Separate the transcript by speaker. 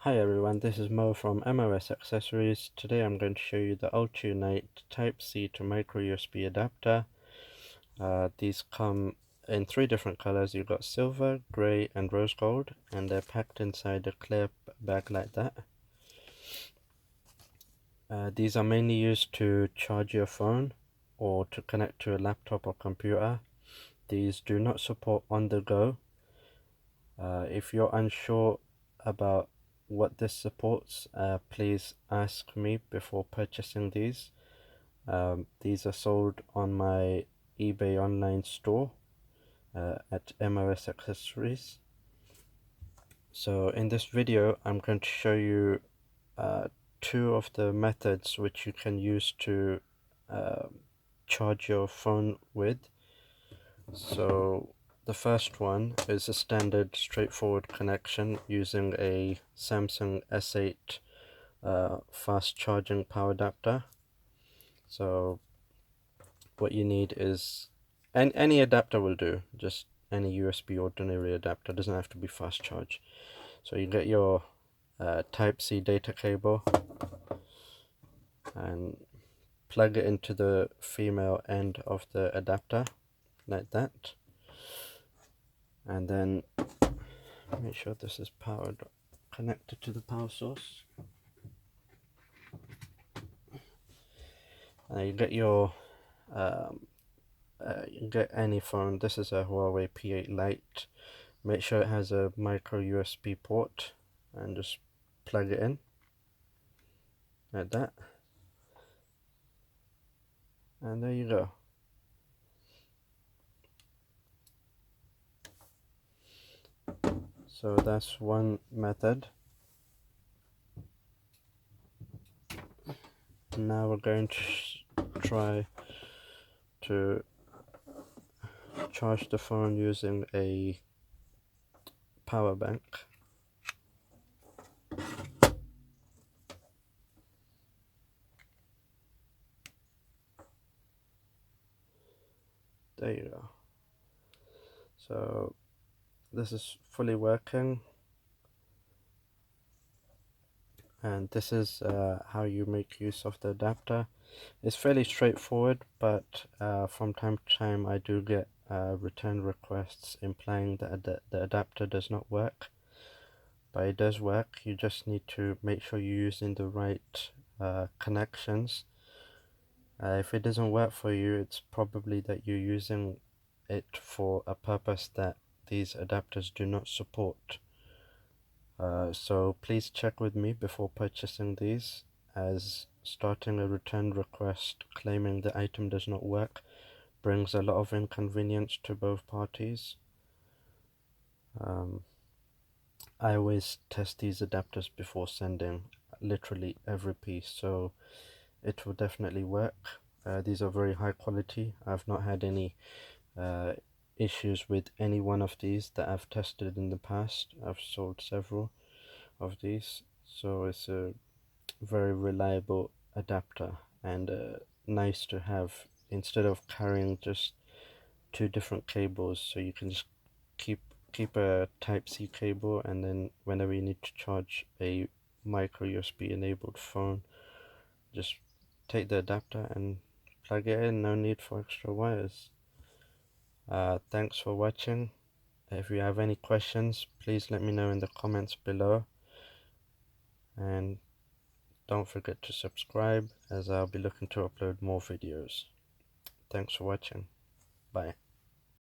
Speaker 1: Hi everyone, this is Mo from Mos Accessories. Today I'm going to show you the Ult-Unite Type C to micro USB adapter. These come in three different colors. You've got silver, grey and rose gold, and they're packed inside a clear bag like that. These are mainly used to charge your phone or to connect to a laptop or computer. These do not support on the go. If you're unsure about what this supports, please ask me before purchasing these. These are sold on my eBay online store at Mos Accessories. So in this video I'm going to show you two of the methods which you can use to charge your phone with. So the first one is a standard straightforward connection using a Samsung S8 fast charging power adapter. So what you need is any adapter will do, just any USB ordinary adapter, doesn't have to be fast charge. So you get your Type C data cable and plug it into the female end of the adapter like that, and then make sure this is powered, connected to the power source. You get your you get any phone. This is a Huawei P8 Lite. Make sure it has a micro USB port and just plug it in like that, and there you go. So that's one method. Now we're going to try to charge the phone using a power bank. There you go. So this is fully working, and this is how you make use of the adapter. It's fairly straightforward, but from time to time I do get return requests implying that the adapter does not work. But it does work. You just need to make sure you're using the right connections. If it doesn't work for you, it's probably that you're using it for a purpose that these adapters do not support. So please check with me before purchasing these, as starting a return request claiming the item does not work brings a lot of inconvenience to both parties. I always test these adapters before sending literally every piece, so it will definitely work. These are very high quality. I've not had any issues with any one of these that I've tested in the past. I've sold several of these, so it's a very reliable adapter and nice to have instead of carrying just two different cables. So you can just keep a Type C cable, and then whenever you need to charge a micro USB enabled phone, just take the adapter and plug it in. No need for extra wires. Thanks for watching. If you have any questions, please let me know in the comments below, and don't forget to subscribe, as I'll be looking to upload more videos. Thanks for watching. Bye.